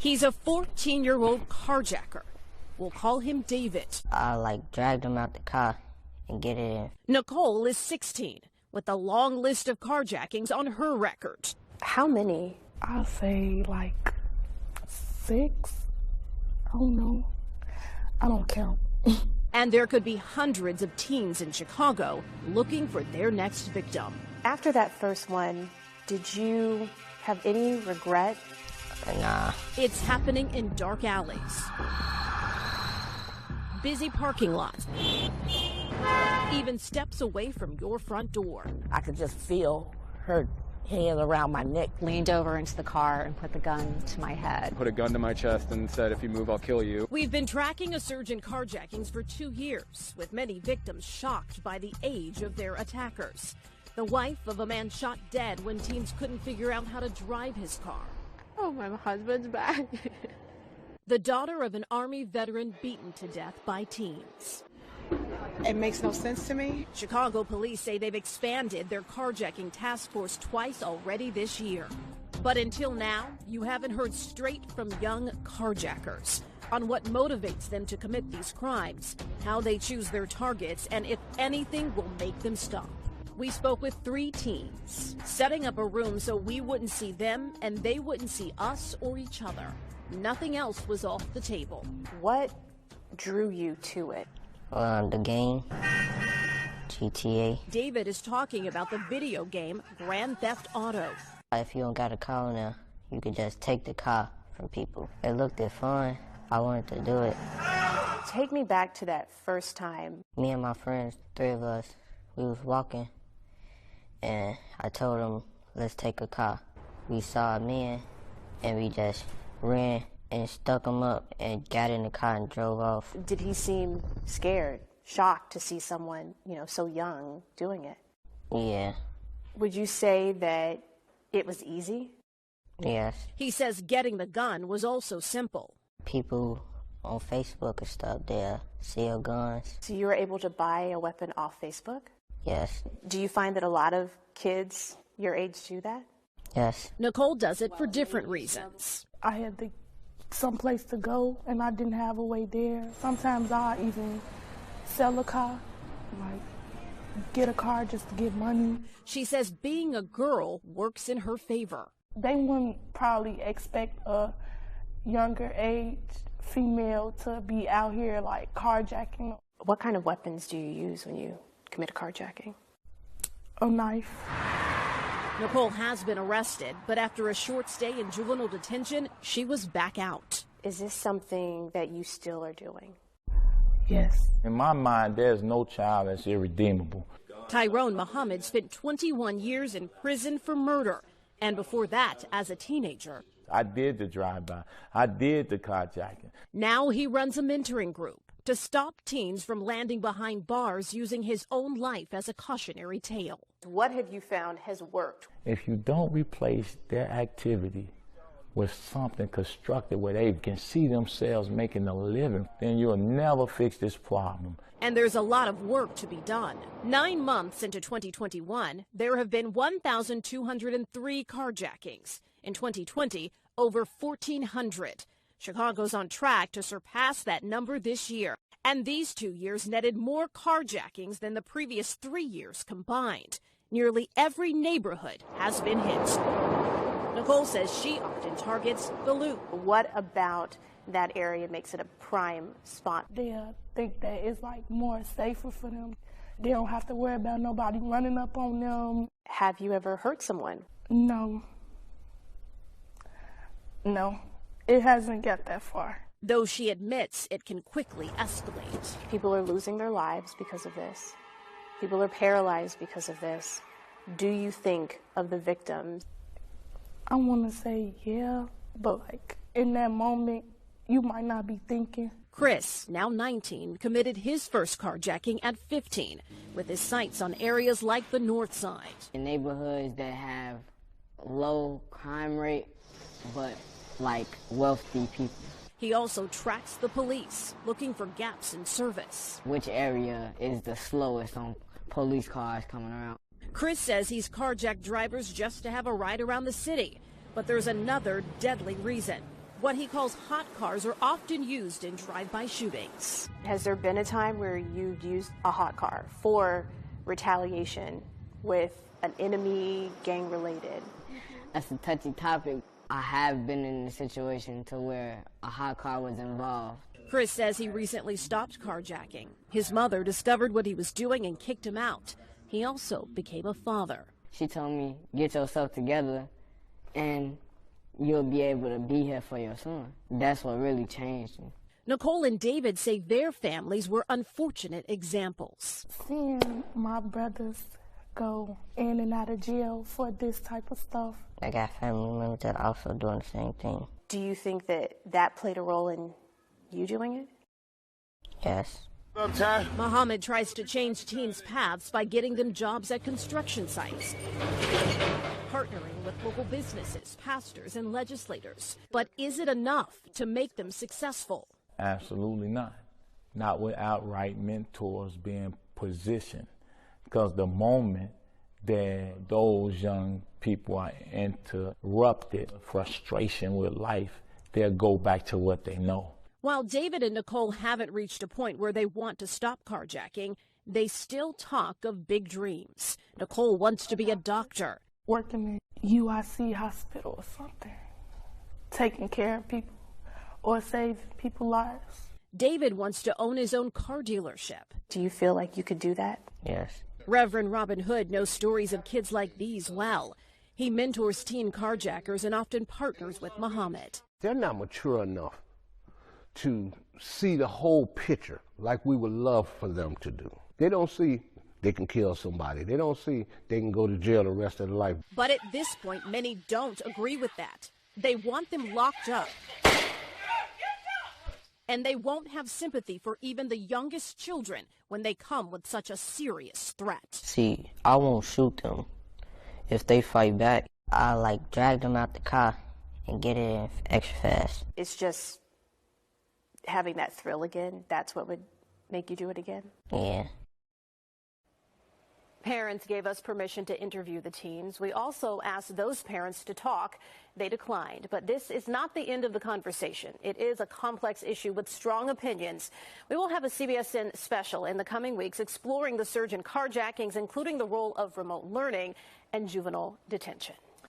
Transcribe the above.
He's a 14-year-old carjacker. We'll call him David. I dragged him out the car and get it in. Nicole is 16 with a long list of carjackings on her record. How many? I'll say 6. I don't know. I don't count. And there could be hundreds of teens in Chicago looking for their next victim. After that first one, did you have any regret? Nah. It's happening in dark alleys, busy parking lots, even steps away from your front door. I could just feel her hand around my neck. Leaned over into the car and put the gun to my head. Put a gun to my chest and said, if you move, I'll kill you. We've been tracking a surge in carjackings for 2 years, with many victims shocked by the age of their attackers. The wife of a man shot dead when teens couldn't figure out how to drive his car. Oh, my husband's back. The daughter of an Army veteran beaten to death by teens. It makes no sense to me. Chicago police say they've expanded their carjacking task force twice already this year. But until now, you haven't heard straight from young carjackers on what motivates them to commit these crimes, how they choose their targets, and if anything will make them stop. We spoke with 3 teens, setting up a room so we wouldn't see them and they wouldn't see us or each other. Nothing else was off the table. What drew you to it? The game, GTA. David is talking about the video game Grand Theft Auto. If you don't got a car now, you could just take the car from people. It looked fun. I wanted to do it. Take me back to that first time. Me and my friends, 3 of us, we was walking, and I told them, let's take a car. We saw a man, and we just ran and stuck him up and got in the car and drove off. Did he seem scared, shocked to see someone, so young doing it? Yeah. Would you say that it was easy? Yes. He says getting the gun was also simple. People on Facebook and stuff, they sell guns. So you were able to buy a weapon off Facebook? Yes. Do you find that a lot of kids your age do that? Yes. Nicole does it for different reasons. I had someplace to go, and I didn't have a way there. Sometimes I even sell a car, get a car just to get money. She says being a girl works in her favor. They wouldn't probably expect a younger age female to be out here carjacking. What kind of weapons do you use when you commit a carjacking? A knife. Nicole has been arrested, but after a short stay in juvenile detention, she was back out. Is this something that you still are doing? Yes. In my mind, there's no child that's irredeemable. Tyrone Muhammad spent 21 years in prison for murder, and before that, as a teenager. I did the drive-by. I did the carjacking. Now he runs a mentoring group to stop teens from landing behind bars using his own life as a cautionary tale. What have you found has worked? If you don't replace their activity with something constructive where they can see themselves making a living, then you'll never fix this problem. And there's a lot of work to be done. 9 months into 2021, there have been 1,203 carjackings. In 2020, over 1,400. Chicago's on track to surpass that number this year. And these 2 years netted more carjackings than the previous 3 years combined. Nearly every neighborhood has been hit. Nicole says she often targets the Loop. What about that area makes it a prime spot? They think that it's more safer for them. They don't have to worry about nobody running up on them. Have you ever hurt someone? No. No. It hasn't got that far. Though she admits it can quickly escalate. People are losing their lives because of this. People are paralyzed because of this. Do you think of the victims? I want to say yeah, but in that moment, you might not be thinking. Chris, now 19, committed his first carjacking at 15, with his sights on areas like the North Side. In neighborhoods that have low crime rate, but wealthy people. He also tracks the police, looking for gaps in service. Which area is the slowest on police cars coming around? Chris says he's carjacked drivers just to have a ride around the city. But there's another deadly reason. What he calls hot cars are often used in drive-by shootings. Has there been a time where you've used a hot car for retaliation with an enemy, gang-related? That's a touchy topic. I have been in a situation to where a hot car was involved. Chris says he recently stopped carjacking. His mother discovered what he was doing and kicked him out. He also became a father. She told me, get yourself together and you'll be able to be here for your son. That's what really changed me. Nicole and David say their families were unfortunate examples. Seeing my brothers go in and out of jail for this type of stuff. I got family members that are also doing the same thing. Do you think that that played a role in you doing it? Yes. Muhammad tries to change teens' paths by getting them jobs at construction sites, partnering with local businesses, pastors, and legislators. But is it enough to make them successful? Absolutely not. Not without right mentors being positioned. Because the moment that those young people are interrupted, frustration with life, they'll go back to what they know. While David and Nicole haven't reached a point where they want to stop carjacking, they still talk of big dreams. Nicole wants to be a doctor. Working at UIC hospital or something. Taking care of people or saving people's lives. David wants to own his own car dealership. Do you feel like you could do that? Yes. Reverend Robin Hood knows stories of kids like these well. He mentors teen carjackers and often partners with Muhammad. They're not mature enough to see the whole picture like we would love for them to do. They don't see they can kill somebody. They don't see they can go to jail the rest of their life. But at this point, many don't agree with that. They want them locked up. And they won't have sympathy for even the youngest children when they come with such a serious threat. See, I won't shoot them. If they fight back, I drag them out the car and get it in extra fast. It's just having that thrill again, that's what would make you do it again? Yeah. Parents gave us permission to interview the teens. We also asked those parents to talk. They declined. But this is not the end of the conversation. It is a complex issue with strong opinions. We will have a CBSN special in the coming weeks exploring the surge in carjackings, including the role of remote learning and juvenile detention.